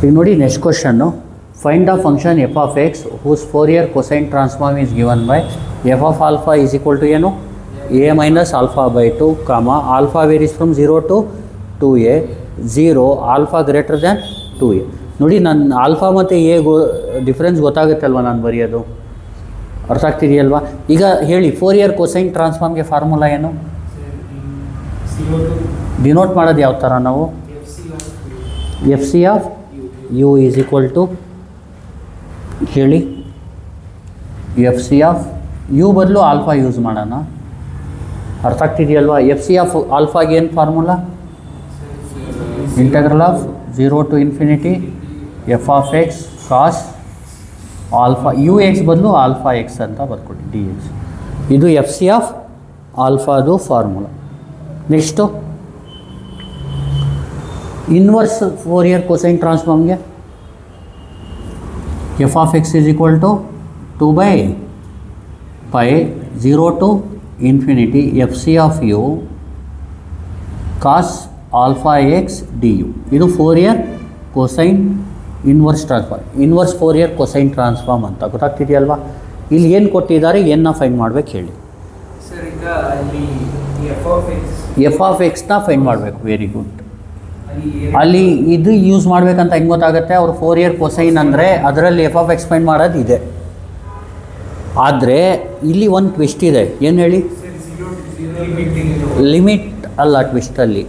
ಈಗ ನೋಡಿ next question, find the function f of x whose Fourier cosine transform is given by f of alpha is equal to ಏನು A minus alpha by 2 comma alpha varies from 0 to 2a 0 alpha greater than 2a. ನೋಡಿ ನನ್ನ alpha ಮತ್ತು A difference ಗೊತ್ತಾಗುತ್ತಲ್ವ ನಾನು ಬರೆಯೋದು, ಅರ್ಥ ಆಗ್ತಿದೆಯಲ್ವಾ? ಈಗ ಹೇಳಿ ಫೋರಿಯರ್ ಕೊಸೈನ್ ಟ್ರಾನ್ಸ್ಫಾರ್ಮ್ಗೆ ಫಾರ್ಮುಲಾ ಏನು? ಡಿನೋಟ್ ಮಾಡೋದು ಯಾವ ಥರ ನಾವು? F C of U is equal to ಹೇಳಿ ಎಫ್ ಸಿ ಆಫ್ ಯು ಬದಲು ಆಲ್ಫಾ ಯೂಸ್ ಮಾಡೋಣ, ಅರ್ಥ ಆಗ್ತಿದೆಯಲ್ವಾ? ಎಫ್ ಸಿ ಆಫ್ ಆಲ್ಫಾಗೆ ಏನು formula? Integral of 0 to infinity F of X cos alpha U X ಬದಲು ಆಲ್ಫಾ ಎಕ್ಸ್ ಅಂತ ಬರ್ಕೊಡಿ ಡಿ ಎಕ್ಸ್. ಇದು ಎಫ್ ಸಿ ಆಫ್ ಆಲ್ಫಾದು formula. Next inverse Fourier cosine ಟ್ರಾನ್ಸ್ಫಾರ್ಮ್ಗೆ F of X is equal to 2/π 0 to infinity F C of U cos alpha X D U. ಇದು Fourier cosine inverse transform, inverse Fourier cosine transform ಅಂತ ಗೊತ್ತಾಗ್ತಿದೆಯಲ್ವಾ? ಇಲ್ಲಿ ಏನು ಕೊಟ್ಟಿದ್ದಾರೆ, ಏನನ್ನ find ಮಾಡ್ಬೇಕು ಹೇಳಿ? ಸರ್ ಈಗ ಅಲ್ಲಿ ಎಫ್ ಆಫ್ ಎಕ್ಸ್ನ ಫೈಂಡ್ ಮಾಡಬೇಕು. Very good. ಅಲ್ಲಿ ಇದು ಯೂಸ್ ಮಾಡಬೇಕಂತ ಹೆಂಗೆ ಗೊತ್ತಾಗುತ್ತೆ? ಅವರು ಫೋರಿಯರ್ ಕೊಸೈನ್ ಅಂದರೆ ಅದರಲ್ಲಿ ಎಫ್ ಆಫ್ ಎಕ್ಸ್ ಫೈಂಡ್ ಮಾಡೋದು ಇದೆ. ಆದರೆ ಇಲ್ಲಿ ಒಂದು ಟ್ವಿಸ್ಟ್ ಇದೆ, ಏನು ಹೇಳಿ? ಲಿಮಿಟ್ ಅಲ್ಲ ಟ್ವಿಸ್ಟಲ್ಲಿ.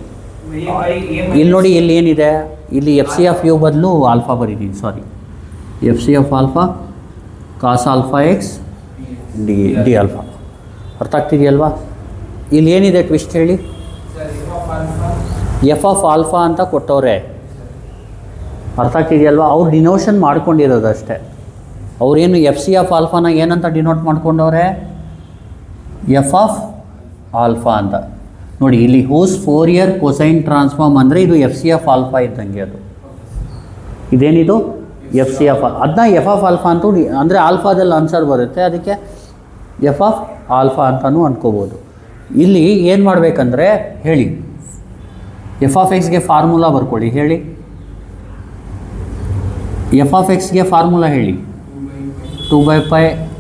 ಇಲ್ಲಿ ನೋಡಿ, ಇಲ್ಲಿ ಏನಿದೆ, ಇಲ್ಲಿ ಎಫ್ ಸಿ ಆಫ್ ಯು ಬದಲು ಆಲ್ಫಾ ಬರೀತೀನಿ, sorry, F C of alpha cos alpha X D alpha. ಅರ್ಥ ಆಗ್ತಿದೆಯಲ್ವಾ? ಇಲ್ಲಿ ಏನಿದೆ ಟ್ವಿಸ್ಟ್ ಹೇಳಿ? ಎಫ್ ಆಫ್ ಆಲ್ಫಾ ಅಂತ ಕೊಟ್ಟವ್ರೆ, ಅರ್ಥ ಆಗ್ತಿದೆಯಲ್ವಾ? ಅವ್ರು ಡಿನೋಷನ್ ಮಾಡ್ಕೊಂಡಿರೋದು ಅಷ್ಟೇ. ಅವ್ರೇನು ಎಫ್ ಸಿ ಆಫ್ ಆಲ್ಫಾನ ಏನಂತ ಡಿನೋಟ್ ಮಾಡ್ಕೊಂಡವ್ರೆ? ಎಫ್ ಆಫ್ ಆಲ್ಫಾ ಅಂತ. ನೋಡಿ ಇಲ್ಲಿ ಹೂಸ್ ಫೋರಿಯರ್ ಕೊಸೈನ್ ಟ್ರಾನ್ಸ್ಫಾರ್ಮ್ ಅಂದರೆ ಇದು ಎಫ್ ಸಿ ಆಫ್ ಆಲ್ಫಾ ಇದ್ದಂಗೆ. ಅದು ಇದೇನಿದು ಎಫ್ ಸಿ ಆಫ್, ಅದನ್ನ ಎಫ್ ಆಫ್ ಆಲ್ಫಾ ಅಂತೂ ಅಂದರೆ ಆಲ್ಫಾದಲ್ಲಿ ಆನ್ಸರ್ ಬರುತ್ತೆ, ಅದಕ್ಕೆ ಎಫ್ ಆಫ್ ಆಲ್ಫಾ ಅಂತಲೂ ಅಂದ್ಕೋಬೋದು. ಇಲ್ಲಿ ಏನು ಮಾಡಬೇಕಂದ್ರೆ ಹೇಳಿ, ಎಫ್ ಆಫ್ ಎಕ್ಸ್ಗೆ ಫಾರ್ಮುಲಾ ಬರ್ಕೊಳ್ಳಿ. ಹೇಳಿ ಎಫ್ ಆಫ್ ಎಕ್ಸ್ಗೆ ಫಾರ್ಮುಲಾ ಹೇಳಿ. 2/π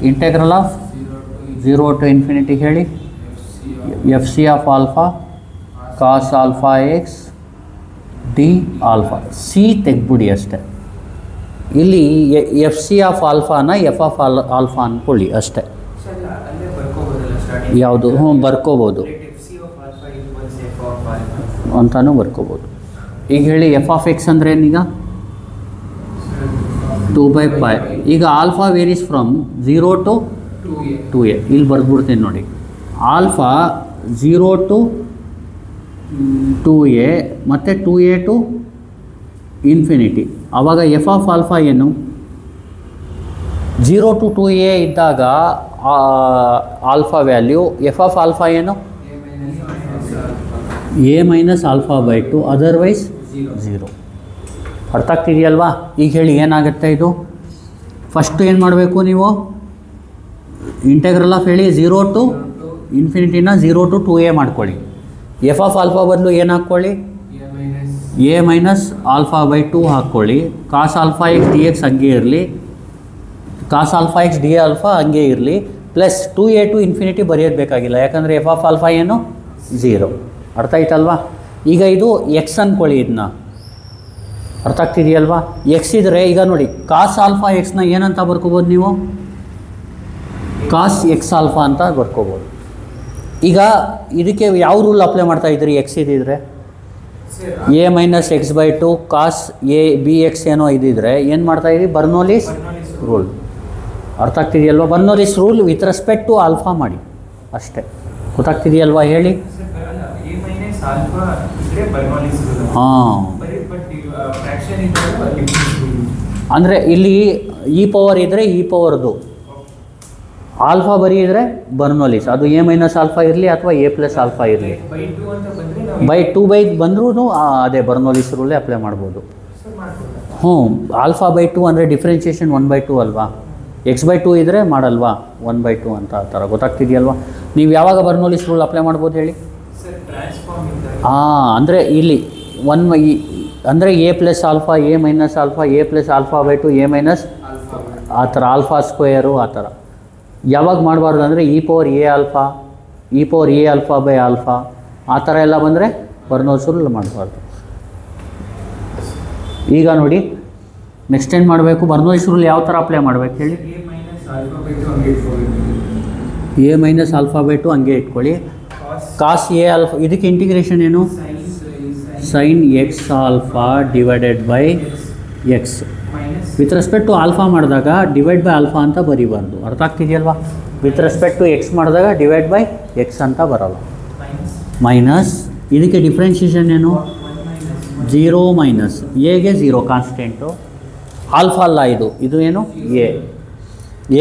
ಇಂಟೆಗ್ರಲ್ ಆಫ್ 0 to infinity ಹೇಳಿ F C of alpha cos alpha X D alpha. C ತೆಗ್ಬಿಡಿ ಅಷ್ಟೆ. ಇಲ್ಲಿ ಎಫ್ ಸಿ ಆಫ್ ಆಲ್ಫಾನ ಎಫ್ ಆಫ್ ಆಲ್ಫಾ ಅಂದ್ಕೊಳ್ಳಿ ಅಷ್ಟೇ. ಯಾವುದು? ಬರ್ಕೋಬೋದು ಅಂತಲೂ ಬರ್ಕೋಬೋದು. ಈಗ ಹೇಳಿ ಎಫ್ ಆಫ್ ಎಕ್ಸ್ ಅಂದರೆ ಏನೀಗ? 2/π. ಈಗ alpha varies from 0 to 2a. ಇಲ್ಲಿ ಬರ್ದ್ಬಿಡ್ತೀನಿ ನೋಡಿ, ಆಲ್ಫಾ 0 to 2a ಮತ್ತು 2a to ಇನ್ಫಿನಿಟಿ. ಆವಾಗ ಎಫ್ ಆಫ್ ಆಲ್ಫಾ ಏನು? 0 to 2a ಇದ್ದಾಗ alpha value, F of alpha ಏನು? A minus alpha by 2, otherwise 0. ಅರ್ಥ ಆಗ್ತಿದೆಯಲ್ವಾ? ಈಗ ಹೇಳಿ ಏನಾಗುತ್ತೆ ಇದು? ಫಸ್ಟು ಏನು ಮಾಡಬೇಕು ನೀವು? ಇಂಟೆಗ್ರಲ್ ಆಫ್ ಹೇಳಿ 0 to ಇನ್ಫಿನಿಟಿನ 0 to 2a ಮಾಡ್ಕೊಳ್ಳಿ. ಎಫ್ ಆಫ್ ಆಲ್ಫಾ ಬದಲು ಏನು ಹಾಕ್ಕೊಳ್ಳಿ? ಎ ಮೈನಸ್ ಆಲ್ಫಾ ಬೈ 2 ಹಾಕ್ಕೊಳ್ಳಿ. Cos alpha X d x ಹಂಗೆ ಇರಲಿ, cos alpha X D alpha ಹಂಗೆ ಇರಲಿ, ಪ್ಲಸ್ 2a to ಇನ್ಫಿನಿಟಿ ಬರೆಯೋದು ಬೇಕಾಗಿಲ್ಲ, ಯಾಕಂದರೆ ಎಫ್ ಆಫ್ ಆಲ್ಫಾ ಏನು? 0. ಅರ್ಥ ಆಯ್ತಲ್ವಾ? ಈಗ ಇದು ಎಕ್ಸ್ ಅಂದ್ಕೊಳ್ಳಿ, ಇದನ್ನ ಅರ್ಥ ಆಗ್ತಿದೆಯಲ್ವಾ? ಎಕ್ಸ್ ಇದ್ದರೆ ಈಗ ನೋಡಿ, ಕಾಸ್ ಆಲ್ಫಾ ಎಕ್ಸ್ನ ಏನಂತ ಬರ್ಕೋಬೋದು ನೀವು? ಕಾಸ್ ಎಕ್ಸ್ ಆಲ್ಫಾ ಅಂತ ಬರ್ಕೋಬೋದು. ಈಗ ಇದಕ್ಕೆ ಯಾವ ರೂಲ್ ಅಪ್ಲೈ ಮಾಡ್ತಾ ಇದ್ರಿ? ಎಕ್ಸ್ ಇದ್ದಿದ್ರೆ A minus X by 2 cos A B X ಏನೋ ಇದ್ದಿದ್ರೆ ಏನು ಮಾಡ್ತಾಯಿದ್ರಿ? Bernoulli's rule. ಅರ್ಥ ಆಗ್ತಿದೆಯಲ್ವಾ? Bernoulli's rule with respect to alpha ಮಾಡಿ ಅಷ್ಟೇ. ಗೊತ್ತಾಗ್ತಿದೆಯಲ್ವಾ? ಹೇಳಿ. ಹಾಂ, ಅಂದರೆ ಇಲ್ಲಿ ಇ ಪವರ್ ಇದ್ದರೆ ಇ ಪವರ್ದು, ಆಲ್ಫಾ ಬರೀ ಬರ್ನೋಲಿಸ್, ಅದು ಎ ಮೈನಸ್ ಆಲ್ಫಾ ಇರಲಿ ಅಥವಾ ಎ ಪ್ಲಸ್ ಆಲ್ಫಾ ಇರಲಿ, ಬೈ 2 ಬಂದ್ರೂ ಅದೇ ಬರ್ನೋಲಿಸ್ ರೂಲೇ ಅಪ್ಲೈ ಮಾಡ್ಬೋದು. ಆಲ್ಫಾ ಬೈ 2 ಅಂದರೆ ಡಿಫ್ರೆನ್ಷಿಯೇಷನ್ 1/2 ಅಲ್ವಾ? ಎಕ್ಸ್ ಬೈ 2 ಇದ್ದರೆ ಮಾಡಲ್ವಾ 1/2 ಅಂತ ಆ ಥರ. ಗೊತ್ತಾಗ್ತಿದೆಯಲ್ವಾ? ನೀವು ಯಾವಾಗ ಬರ್ನೋಲಿಸ್ ರೂಲ್ ಅಪ್ಲೈ ಮಾಡ್ಬೋದು ಹೇಳಿ? ಅಂದರೆ ಇಲ್ಲಿ ಅಂದರೆ A plus alpha, A minus alpha, A plus alpha by to, A minus ಆ ಥರ ಆಲ್ಫಾ ಸ್ಕ್ವೇರು ಆ ಥರ. ಯಾವಾಗ ಮಾಡಬಾರ್ದು ಅಂದರೆ E power A alpha, E power A alpha by alpha ಆ ಥರ ಎಲ್ಲ ಬಂದರೆ ಬರ್ನೌಲ್ಸ್ ರೂಲ್ ಮಾಡಬಾರ್ದು. ಈಗ ನೋಡಿ ನೆಕ್ಸ್ಟ್ ಏನು ಮಾಡಬೇಕು, ಬರ್ನೌಲ್ಸ್ ರೂಲ್ ಯಾವ ಥರ ಅಪ್ಲೈ ಮಾಡಬೇಕು ಹೇಳಿ. A minus alpha by two ಹಂಗೆ ಇಟ್ಕೊಳ್ಳಿ. ಕಾಸ್ ಎ ಆಲ್ಫಾ ಇದಕ್ಕೆ ಇಂಟಿಗ್ರೇಷನ್ ಏನು, sine x alpha divided by x. With respect to alpha ಮಾಡಿದಾಗ ಡಿವೈಡ್ ಬೈ ಆಲ್ಫಾ ಅಂತ ಬರೀಬಾರ್ದು, ಅರ್ಥ ಆಗ್ತಿದೆಯಲ್ವಾ. ವಿತ್ ರೆಸ್ಪೆಕ್ಟ್ ಟು ಎಕ್ಸ್ ಮಾಡಿದಾಗ ಡಿವೈಡ್ ಬೈ ಎಕ್ಸ್ ಅಂತ ಬರೋಲ್ಲ. ಮೈನಸ್ ಇದಕ್ಕೆ ಡಿಫ್ರೆನ್ಷಿಯೇಷನ್ ಏನು, 0 ಮೈನಸ್ ಎಗೆ 0 ಕಾನ್ಸ್ಟೆಂಟು, ಆಲ್ಫಾ ಅಲ್ಲ ಇದು ಏನು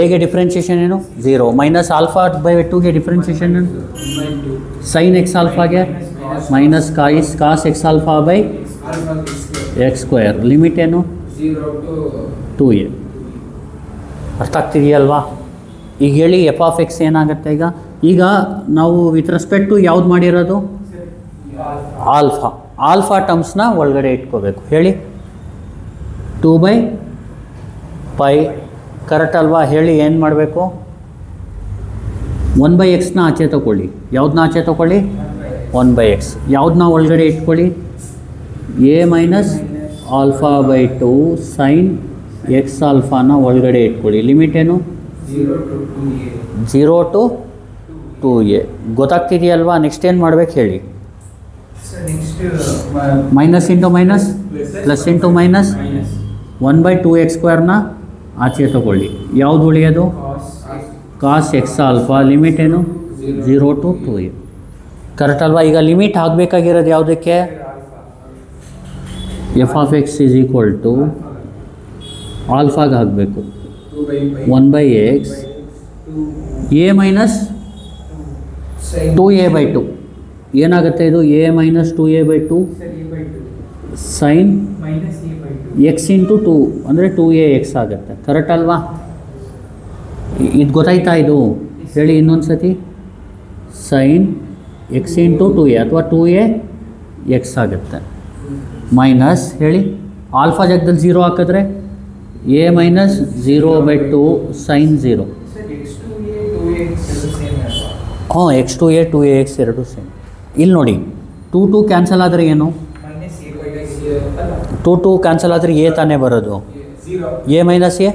ಎಗೆ ಡಿಫ್ರೆನ್ಷಿಯೇಷನ್ ಏನು 0 ಮೈನಸ್ ಆಲ್ಫಾ ಬೈ 2ಗೆ ಡಿಫ್ರೆನ್ಷಿಯೇಷನ್ ಏನು, ಸೈನ್ ಎಕ್ಸ್ ಆಲ್ಫಾಗೆ minus cos X alpha by X square. Limit ಏನು 2a. ಅರ್ಥ ಆಗ್ತಿದೆಯಲ್ವಾ. ಈಗ ಹೇಳಿ ಎಫ್ ಆಫ್ ಎಕ್ಸ್ ಏನಾಗುತ್ತೆ. ಈಗ ನಾವು ವಿತ್ ರೆಸ್ಪೆಕ್ಟ್ ಟು ಯಾವ್ದು ಮಾಡಿರೋದು, ಆಲ್ಫಾ ಟರ್ಮ್ಸ್ನ ಒಳಗಡೆ ಇಟ್ಕೋಬೇಕು. ಹೇಳಿ 2/π ಕರೆಕ್ಟ್ ಅಲ್ವಾ. ಹೇಳಿ ಏನು ಮಾಡಬೇಕು, 1/x ಆಚೆ ತಗೊಳ್ಳಿ. ಯಾವುದನ್ನ ಆಚೆ ತಗೊಳ್ಳಿ, 1/x. ಯಾವುದನ್ನ ಒಳಗಡೆ ಇಟ್ಕೊಳ್ಳಿ, A minus alpha by 2 sine X ಆಲ್ಫಾನ ಒಳಗಡೆ ಇಟ್ಕೊಳ್ಳಿ. ಲಿಮಿಟ್ ಏನು 0 to 2a. ಗೊತ್ತಾಗ್ತಿದೆಯಲ್ವಾ. ನೆಕ್ಸ್ಟ್ ಏನು ಮಾಡ್ಬೇಕು ಹೇಳಿ, minus into minus plus into minus 1/2x ಸ್ಕ್ವೇರ್ನ ಆಚೆ ತಗೊಳ್ಳಿ. ಯಾವುದು ಉಳಿಯೋದು, ಕಾಸ್ ಎಕ್ಸ್ ಆಲ್ಫಾ. ಲಿಮಿಟ್ ಏನು 0 to 2a. ಕರೆಕ್ಟ್ ಅಲ್ವಾ. ಈಗ ಲಿಮಿಟ್ ಆಗಬೇಕಾಗಿರೋದು ಯಾವುದಕ್ಕೆ, F of X is equal to ಆಲ್ಫಾಗೆ ಆಗಬೇಕು 1/x ಎ ಮೈನಸ್ 2a/2. ಏನಾಗುತ್ತೆ ಇದು, A minus 2a/2 sine X into 2 ಅಂದರೆ 2ax ಆಗುತ್ತೆ. ಕರೆಕ್ಟ್ ಅಲ್ವಾ. ಇದು ಗೊತ್ತಾಯ್ತಾ ಇದು, ಹೇಳಿ ಇನ್ನೊಂದು ಸತಿ. ಸೈನ್ ಎಕ್ಸ್ ಇಂಟು 2a ಅಥವಾ 2ax ಆಗುತ್ತೆ. ಮೈನಸ್ ಹೇಳಿ ಆಲ್ಫಾ ಜಾಗದಲ್ಲಿ 0 ಹಾಕಿದ್ರೆ ಎ ಮೈನಸ್ 0/2 ಸೈನ್ 0. ಹಾಂ x2a 2ax ಎರಡು ಸೇಮ್. ಇಲ್ಲಿ ನೋಡಿ 2 ಕ್ಯಾನ್ಸಲ್ ಆದರೆ ಏನು, 2 ಕ್ಯಾನ್ಸಲ್ ಆದರೆ ಎ ತಾನೇ ಬರೋದು. A minus A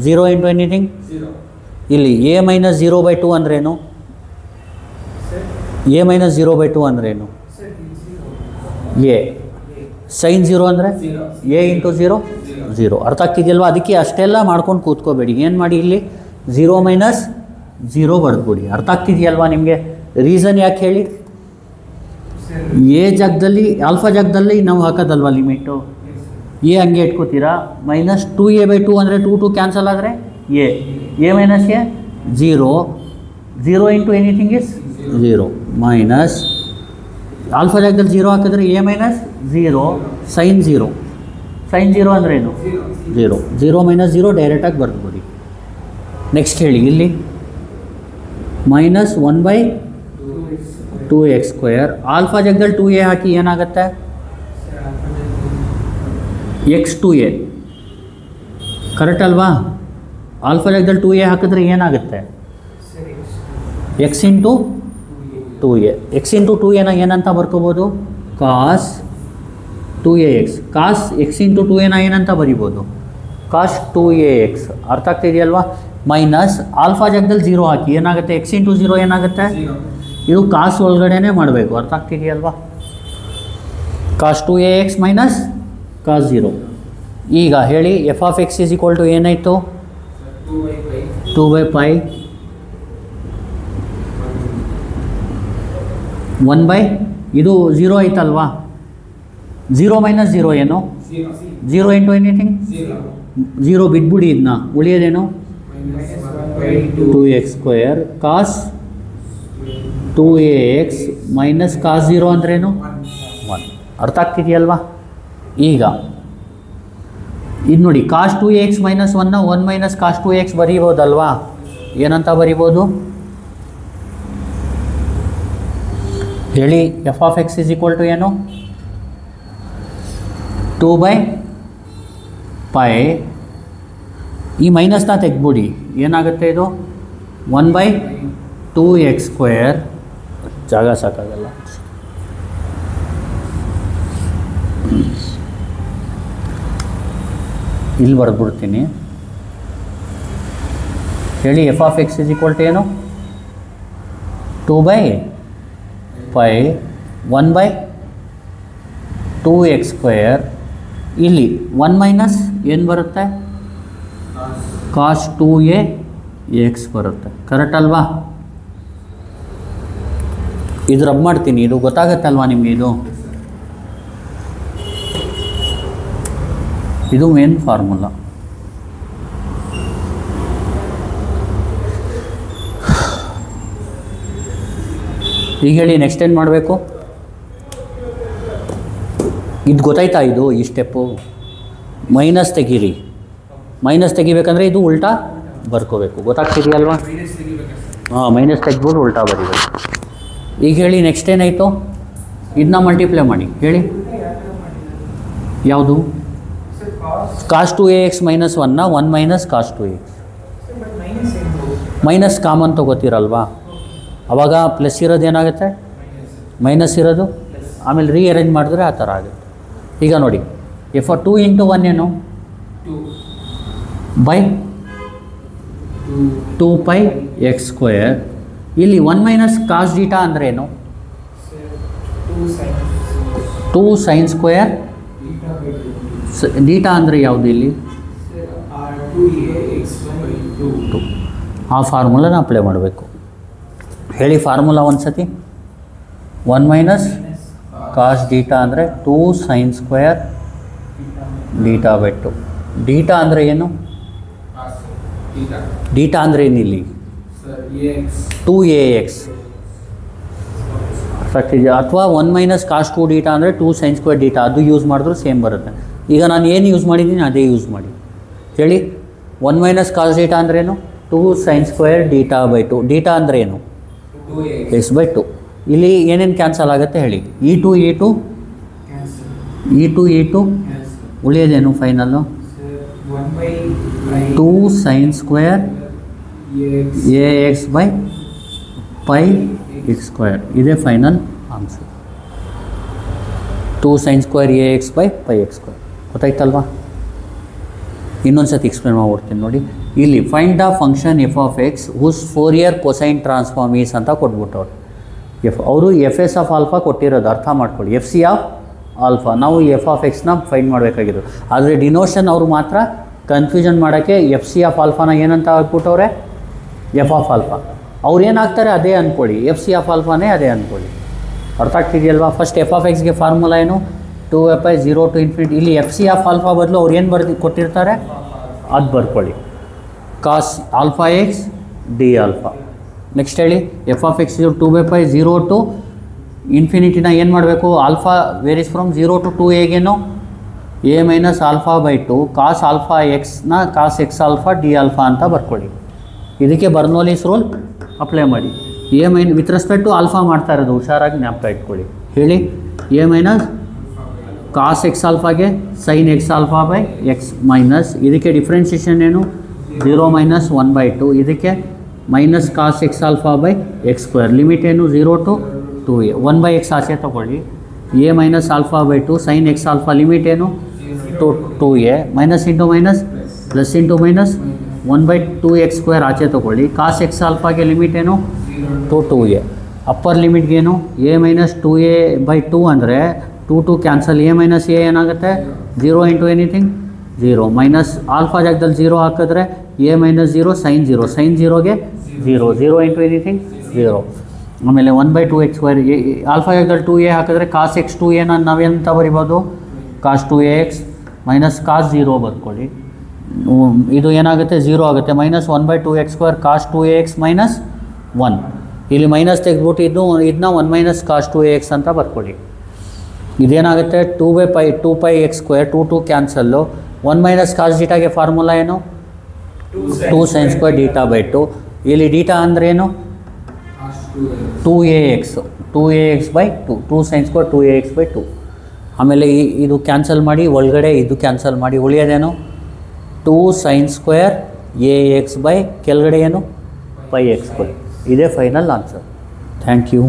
0 into anything. ಇಲ್ಲಿ ಎ ಮೈನಸ್ 0/2 ಅಂದ್ರೇನು, ಎ ಮೈನಸ್ 0/2 ಅಂದ್ರೇನು, ಎ ಸೈನ್ 0 ಅಂದರೆ ಎ ಇಂಟು 0. ಅರ್ಥ ಆಗ್ತಿದೆಯಲ್ವಾ. ಅದಕ್ಕೆ ಅಷ್ಟೆಲ್ಲ ಮಾಡ್ಕೊಂಡು ಕೂತ್ಕೋಬೇಡಿ. ಏನು ಮಾಡಿ, ಇಲ್ಲಿ 0 ಮೈನಸ್ 0 ಬರೆದ್ಬಿಡಿ. ಅರ್ಥ ಆಗ್ತಿದೆಯಲ್ವಾ ನಿಮಗೆ. ರೀಸನ್ ಯಾಕೆ ಹೇಳಿ, ಎ ಜಾಗದಲ್ಲಿ ಆಲ್ಫಾ ಜಾಗದಲ್ಲಿ ನಾವು ಹಾಕೋದಲ್ವ ಲಿಮಿಟು. ಎ ಹಂಗೆ ಇಟ್ಕೋತೀರಾ. ಮೈನಸ್ 2a/2 ಅಂದರೆ 2 ಕ್ಯಾನ್ಸಲ್ ಆದರೆ A minus A 0 into anything is 0 minus alpha ಜಾಗದಲ್ಲಿ 0 ಹಾಕಿದ್ರೆ ಎ ಮೈನಸ್ 0 ಸೈನ್ 0 ಅಂದರೆ ಏನು 0 ಮೈನಸ್ 0 ಡೈರೆಕ್ಟಾಗಿ ಬರ್ದ್ಬಿಡಿ. ನೆಕ್ಸ್ಟ್ ಹೇಳಿ, ಇಲ್ಲಿ ಮೈನಸ್ 1/2x ಸ್ಕ್ವೇರ್. ಆಲ್ಫಾ ಜಾಗದಲ್ಲಿ 2a ಹಾಕಿ ಏನಾಗುತ್ತೆ, x2a. ಕರೆಕ್ಟ್ ಅಲ್ವಾ. ಆಲ್ಫಾ ಜಾಗದಲ್ಲಿ 2a ಹಾಕಿದ್ರೆ ಏನಾಗುತ್ತೆ, X into 2a. X into 2a ಏನಂತ ಬರ್ಕೋಬೋದು, ಕಾಸ್ 2ax. Cos x into 2a ಏನಂತ ಬರಿಬೋದು, ಕಾಸ್ 2ax. ಅರ್ಥ ಆಗ್ತಿದೆಯಲ್ವಾ. ಮೈನಸ್ ಆಲ್ಫಾ ಜಾಗದಲ್ಲಿ 0 ಹಾಕಿ ಏನಾಗುತ್ತೆ, ಎಕ್ಸ್ ಇಂಟು 0 ಏನಾಗುತ್ತೆ, ಇದು ಕಾಸ್ ಒಳಗಡೆನೇ ಮಾಡಬೇಕು. ಅರ್ಥ ಆಗ್ತಿದೆಯಲ್ವಾ. ಕಾಸ್ 2ax ಮೈನಸ್ ಕಾಸ್ 0. ಈಗ ಹೇಳಿ f of X is equal to ಏನಾಯಿತು, 2/π 1/, ಇದು 0 ಆಯ್ತಲ್ವಾ. 0 ಮೈನಸ್ 0 ಏನು, 0 ಇಂಟು ಎನಿಥಿಂಗ್ 0 ಬಿಟ್ಬಿಡಿ. ಇದನ್ನ ಉಳಿಯೋದೇನು 2x ಸ್ಕ್ವೇರ್ ಕಾಸ್ 2ax ಮೈನಸ್ ಕಾಸ್ 0 ಅಂದ್ರೇನು 1. ಅರ್ಥ ಆಗ್ತಿದೆಯಲ್ವಾ. ಈಗ ಇದು ನೋಡಿ, ಕಾಸ್ 2ax minus 1 minus cos 2ax ಬರೀಬೋದಲ್ವಾ. ಏನಂತ ಬರಿಬೋದು ಹೇಳಿ, f of x is equal to ಏನು, 2/π ಈ ಮೈನಸ್ನ ತೆಗೆದ್ಬಿಡಿ, ಏನಾಗುತ್ತೆ ಇದು 1/2x². ಜಾಗ ಸಾಕಾಗಲ್ಲ, ಇಲ್ಲಿ ಬರೆದ್ಬಿಡ್ತೀನಿ. ಹೇಳಿ f(x) ಏನು? 2/π 1/2x². ಇಲ್ಲಿ 1 ಮೈನಸ್ ಏನು ಬರುತ್ತೆ? cos 2ax ಬರುತ್ತೆ. ಕರೆಕ್ಟ್ ಅಲ್ವಾ? ಇದು ರಬ್ ಮಾಡ್ತೀನಿ, ಇದು ಗೊತ್ತಾಗತ್ತಲ್ವಾ ನಿಮಗೆ? ಇದು ಮೇನ್ ಫಾರ್ಮುಲಾ. ಈಗ ಹೇಳಿ ನೆಕ್ಸ್ಟ್ ಏನು ಮಾಡಬೇಕು? ಇದು ಗೊತ್ತಾಯ್ತಾ? ಇದು ಈ ಸ್ಟೆಪ್ಪು ಮೈನಸ್ ತೆಗೀರಿ. ಮೈನಸ್ ತೆಗಿಬೇಕಂದ್ರೆ ಇದು ಉಲ್ಟಾ ಬರ್ಕೋಬೇಕು. ಗೊತ್ತಾಗ್ತಿದೆಯಲ್ವಾ? ಹಾಂ, ಮೈನಸ್ ತೆಗೆದ್ಬಿಟ್ಟು ಉಲ್ಟಾ ಬರೀಬೇಕು. ಈಗ ಹೇಳಿ ನೆಕ್ಸ್ಟ್ ಏನಾಯಿತು? ಇದನ್ನ ಮಲ್ಟಿಪ್ಲೈ ಮಾಡಿ ಹೇಳಿ. ಯಾವುದು? cos 2ax - 1ನ 1 minus cos 2ax. Minus common ತೊಗೋತೀರಲ್ವಾ? ಆವಾಗ ಪ್ಲಸ್ ಇರೋದು ಏನಾಗುತ್ತೆ? ಮೈನಸ್ ಇರೋದು ಆಮೇಲೆ ರೀಅರೇಂಜ್ ಮಾಡಿದ್ರೆ ಆ ಥರ ಆಗುತ್ತೆ. ಈಗ ನೋಡಿ, ಎಫ್ 2 × 1 ಏನು? 2/2πx². ಇಲ್ಲಿ 1 ಮೈನಸ್ cos ಡೀಟಾ ಅಂದರೆ ಏನು? 2 sin². ಡೀಟಾ ಅಂದರೆ ಯಾವುದು ಇಲ್ಲಿ? 2. ಆ ಫಾರ್ಮುಲಾನ ಅಪ್ಲೈ ಮಾಡಬೇಕು. ಹೇಳಿ ಫಾರ್ಮುಲಾ ಒಂದು ಸತಿ. 1 ಮೈನಸ್ cos ಡೀಟಾ ಅಂದರೆ 2 sin² ಡೀಟಾ/2. ಡೀಟಾ ಅಂದರೆ ಏನು? ಡೀಟಾ ಅಂದರೆ ಏನಿಲ್ಲಿ? 2ax. ಅರ್ಥ ಇದೆಯಾ? ಅಥವಾ 1 ಮೈನಸ್ cos 2 ಡೀಟಾ ಅಂದರೆ 2 sin² ಡೀಟಾ, ಅದು ಯೂಸ್ ಮಾಡಿದ್ರು ಸೇಮ್ ಬರುತ್ತೆ. ಈಗ ನಾನು ಏನು ಯೂಸ್ ಮಾಡಿದ್ದೀನಿ ಅದೇ ಯೂಸ್ ಮಾಡಿ. ಹೇಳಿ 1 ಮೈನಸ್ cos ಡೀಟಾ ಅಂದ್ರೇನು? 2 sin² ಡೀಟಾ/2. ಡೀಟಾ ಅಂದರೆ ಏನು? x/2. ಇಲ್ಲಿ ಏನೇನು ಕ್ಯಾನ್ಸಲ್ ಆಗುತ್ತೆ ಹೇಳಿ. e2 ಉಳಿಯೋದೇನು final? 2 sin² ax/πx². ಇದೇ ಫೈನಲ್ ಆನ್ಸರ್. 2 sin² ax/πx². ಗೊತ್ತಾಯ್ತಲ್ವಾ? ಇನ್ನೊಂದು ಸತಿ ಎಕ್ಸ್ಪ್ಲೇನ್ ಮಾಡ್ಬಿಡ್ತೀನಿ ನೋಡಿ. ಇಲ್ಲಿ find the function f(x) whose Fourier cosine transform is ಅಂತ ಕೊಟ್ಬಿಟ್ಟವ್ರು. ಅವರು FS ಆಫ್ ಆಲ್ಫಾ ಕೊಟ್ಟಿರೋದು, ಅರ್ಥ ಮಾಡ್ಕೊಳ್ಳಿ. FC ಆಫ್ ಆಲ್ಫಾ, ನಾವು f(x)ನ ಫೈಂಡ್ ಮಾಡಬೇಕಾಗಿರೋದು. ಆದರೆ ಡಿನೋಷನ್ ಅವರು ಮಾತ್ರ ಕನ್ಫ್ಯೂಷನ್ ಮಾಡೋಕ್ಕೆ FC ಆಫ್ ಆಲ್ಫಾನ ಏನಂತ ಹಾಕ್ಬಿಟ್ಟವ್ರೆ? f of alpha. ಅವ್ರು ಏನಾಗ್ತಾರೆ ಅದೇ ಅಂದ್ಕೊಳ್ಳಿ, FC ಆಫ್ ಆಲ್ಫಾನೇ ಅದೇ ಅಂದ್ಕೊಳ್ಳಿ. ಅರ್ಥ ಆಗ್ತಿದೆಯಲ್ವಾ? ಫಸ್ಟ್ f(x)ಗೆ ಫಾರ್ಮುಲಾ ಏನು? 2π 0 to ∞. ಇಲ್ಲಿ FC ಆಫ್ ಆಲ್ಫಾ ಬದಲು ಅವ್ರು ಏನು ಕೊಟ್ಟಿರ್ತಾರೆ ಅದು ಬರ್ಕೊಳ್ಳಿ. cos αx d alpha. Next ಹೇಳಿ f(x) 2π 0 to ∞ನ ಏನು ಮಾಡಬೇಕು? Alpha varies from 0 to 2a a minus α/2 cos αx ನ cos x alpha d alpha ಅಂತ ಬರ್ಕೊಳ್ಳಿ. ಇದಕ್ಕೆ ಬರ್ನೋಲಿಸ್ ರೂಲ್ ಅಪ್ಲೈ ಮಾಡಿ. a with respect to alpha ಮಾಡ್ತಾ ಇರೋದು, ಹುಷಾರಾಗಿ ಜ್ಞಾಪಕ ಇಟ್ಕೊಳ್ಳಿ. ಹೇಳಿ a ಮೈನಸ್ cos x ಆಲ್ಫಾಗೆ sin x α/x ಮೈನಸ್ ಇದಕ್ಕೆ ಡಿಫ್ರೆನ್ಸಿಯೇಷನ್ ಏನು? 0 ಮೈನಸ್ 1/2. ಇದಕ್ಕೆ minus cos x α/x². Limit ಏನು? 0 to 2a. 1/x ಆಚೆ ತೊಗೊಳ್ಳಿ. a minus α/2 sin x alpha limit ಏನು? 2a. Minus into minus plus into minus 1/2x² ಆಚೆ ತೊಗೊಳ್ಳಿ. cos x ಆಲ್ಫಾಗೆ ಲಿಮಿಟ್ ಏನು? 2a. Upper ಲಿಮಿಟ್ಗೇನು? a minus 2a/2 ಅಂದರೆ 2 cancel. a minus a ಏನಾಗುತ್ತೆ? 0 into anything 0. Minus alpha ಜಾಗದಲ್ಲಿ 0 ಹಾಕಿದ್ರೆ a ಮೈನಸ್ 0 sin 0. sin 0ಗೆ 0. 0 into anything 0. ಆಮೇಲೆ 1/2x². ಆಲ್ಫಾ ಜಾಗದಲ್ಲಿ 2a ಹಾಕಿದ್ರೆ cos x 2a ನಾವೆಂತ ಬರಿಬೋದು? cos 2ax ಮೈನಸ್ cos 0 ಬರ್ಕೊಳ್ಳಿ. ಇದು ಏನಾಗುತ್ತೆ? 0 ಆಗುತ್ತೆ. Minus 1/2x² cos 2ax minus 1. ಇಲ್ಲಿ ಮೈನಸ್ ತೆಗೆದ್ಬಿಟ್ಟು ಇದನ್ನ 1 ಮೈನಸ್ cos 2ax ಅಂತ ಬರ್ಕೊಳ್ಳಿ. ಇದೇನಾಗುತ್ತೆ? 2πx². 2 ಕ್ಯಾನ್ಸಲ್ಲು. 1 ಮೈನಸ್ cos ಡೀಟಾಗೆ ಫಾರ್ಮುಲಾ ಏನು? 2 sin² ಡೀಟಾ/2. ಇಲ್ಲಿ ಡೀಟಾ ಅಂದ್ರೇನು? 2ax. 2ax/2. 2 sin² 2ax/2. ಆಮೇಲೆ ಇದು ಕ್ಯಾನ್ಸಲ್ ಮಾಡಿ, ಒಳಗಡೆ ಇದು ಕ್ಯಾನ್ಸಲ್ ಮಾಡಿ, ಉಳಿಯೋದೇನು 2 sin ಸ್ಕ್ವೇರ್ ax ಬೈ ಕೆಳಗಡೆ ಏನು 5x ಸ್ಕ್ವೇರ್. ಇದೇ ಫೈನಲ್ ಆನ್ಸರ್. Thank you.